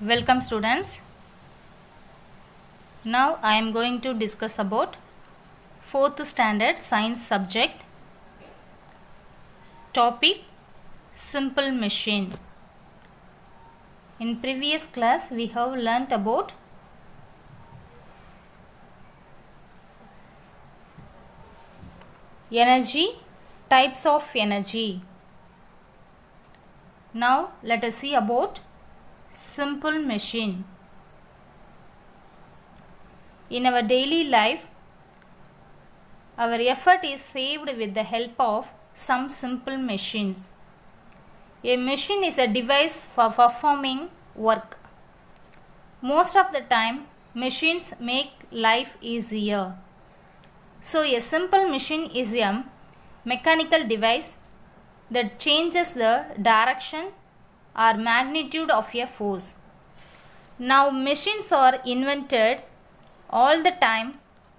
Welcome students. Now I am going to discuss about 4th standard science subject topic simple machine. In previous class we have learnt about energy, types of energy. Now let us see about simple machine. In our daily life, our effort is saved with the help of some simple machines. A machine is a device for performing work. Most of the time, machines make life easier. So, a simple machine is a mechanical device that changes the direction or magnitude of a force. Now, machines are invented all the time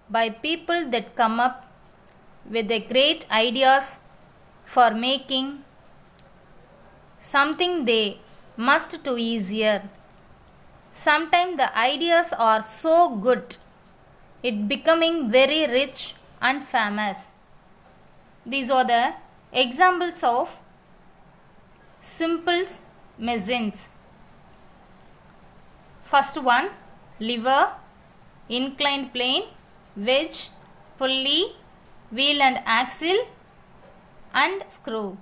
by people that come up with the great ideas for making something they must do easier. Sometimes the ideas are so good, it becoming very rich and famous. These are the examples of simple machines. First one, lever, inclined plane, wedge, pulley, wheel and axle, and screw.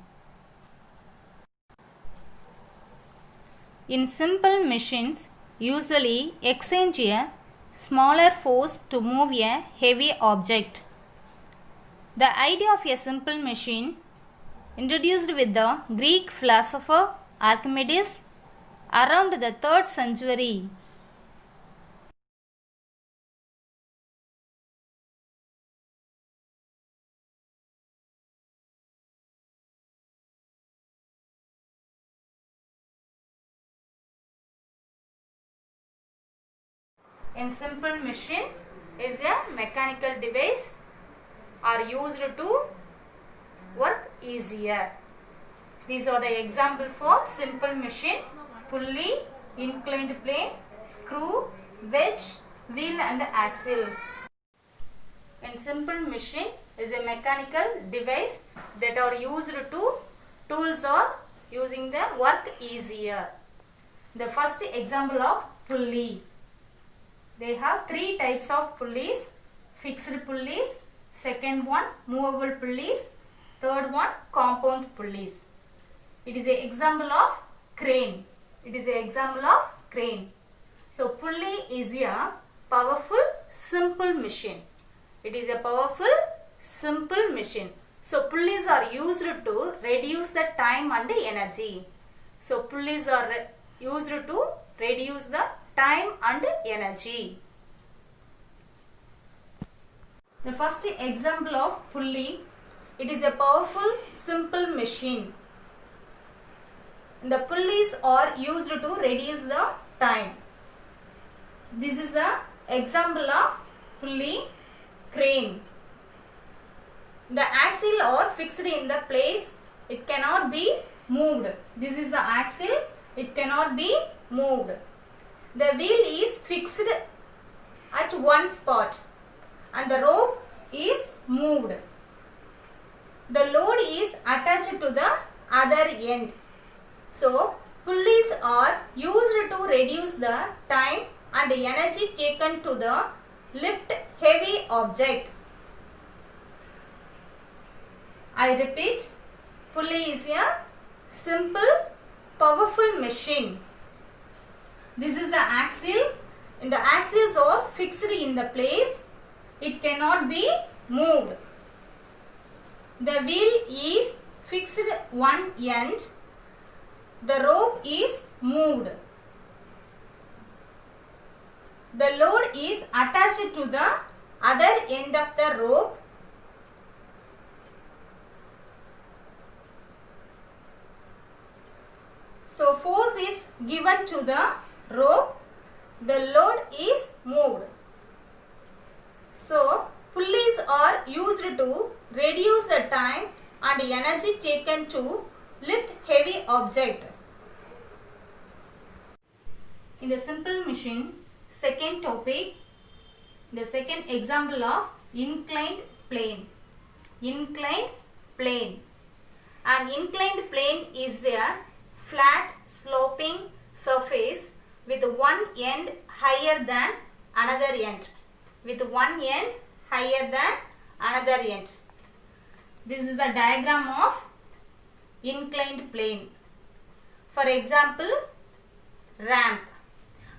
In simple machines, usually exchange a smaller force to move a heavy object. The idea of a simple machine, introduced with the Greek philosopher Archimedes around the 3rd century. In simple machine is a mechanical device are used to work easier. These are the example for simple machine: pulley, inclined plane, screw, wedge, wheel and axle. In simple machine is a mechanical device that are used to tools are using the work easier. The first example of pulley. They have 3 types of pulleys: fixed pulleys, second one movable pulleys, third one compound pulleys. It is an example of crane. So pulley is a powerful simple machine. So pulleys are used to reduce the time and energy. So pulleys are used to reduce the time and energy. The first example of pulley, it is a powerful simple machine. The pulleys are used to reduce the time. This is the example of pulley. Crane. The axle are fixed in the place. It cannot be moved. This is the axle. It cannot be moved. The wheel is fixed at one spot and the rope is moved. The load is attached to the other end. So, pulleys are used to reduce the time and energy taken to the lift heavy object. I repeat, pulley is a simple, powerful machine. This is the axle. And the axles are fixed in the place. It cannot be moved. The wheel is fixed one end. The rope is moved. The load is attached to the other end of the rope. So force is given to the rope. The load is moved. So pulleys are used to reduce the time and energy taken to lift heavy object. In the simple machine, second topic, the second example of inclined plane. Inclined plane. An inclined plane is a flat sloping surface with one end higher than another end. With one end higher than another end. This is the diagram of inclined plane. For example, ramp.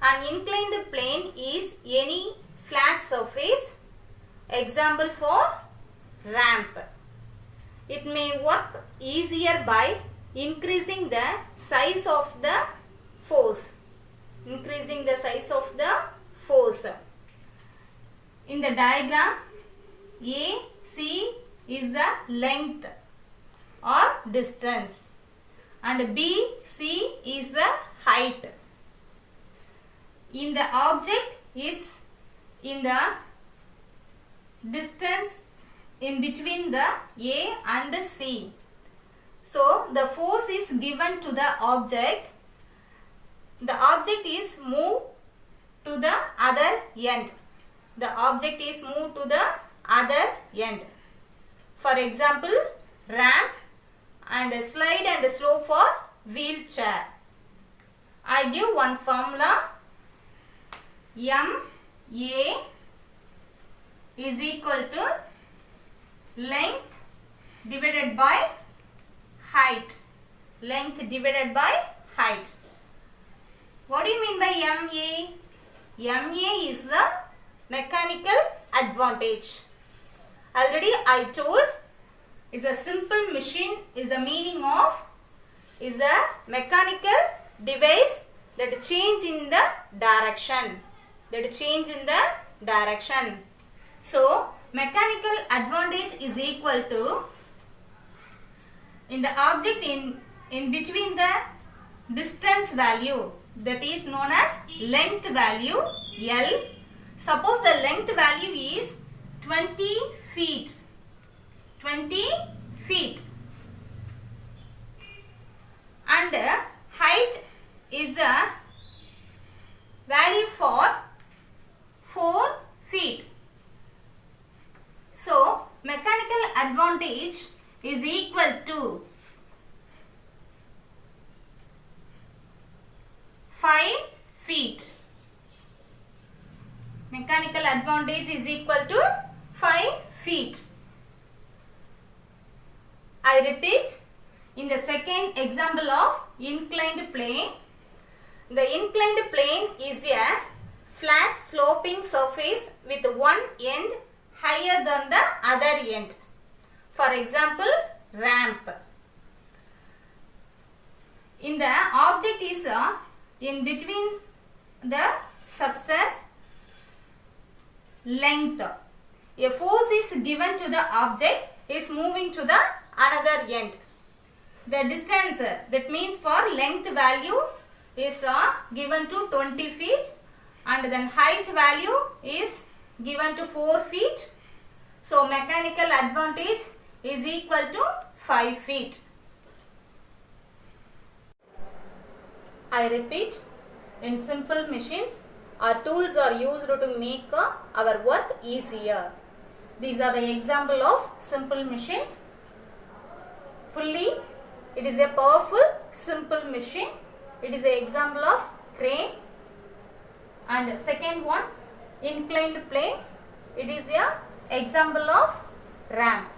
An inclined plane is any flat surface. Example for ramp. It may work easier by increasing the size of the force. Increasing the size of the force. In the diagram, AC is the length or distance and BC is the height. In the object is in the distance in between the A and C. So the force is given to the object. The object is moved to the other end. The object is moved to the other end. For example, ramp and slide and slope for wheelchair. I give one formula. MA is equal to length divided by height. Length divided by height. What do you mean by MA? MA is the mechanical advantage. Already I told it's a simple machine is the meaning of is the mechanical device that change in the direction. That change in the direction. So mechanical advantage is equal to in the object in between the distance value, that is known as length value L. Suppose the length value is 20 feet. 20 feet. And height is the value for 4 feet. So mechanical advantage is equal to 5 feet. Mechanical advantage is equal to 5 feet. I repeat, in the second example of inclined plane, the inclined plane is a flat sloping surface with one end higher than the other end. For example, ramp. In the object is in between the substance length. A force is given to the object is moving to the another end. The distance, that means for length value is given to 20 feet and then height value is given to 4 feet. So mechanical advantage is equal to 5 feet. I repeat, in simple machines, our tools are used to make our work easier. These are the example of simple machines. Pulley, it is a powerful simple machine. It is an example of crane. And second one, inclined plane. It is a example of ramp.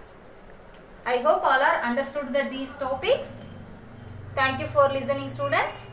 I hope all are understood these topics. Thank you for listening, students.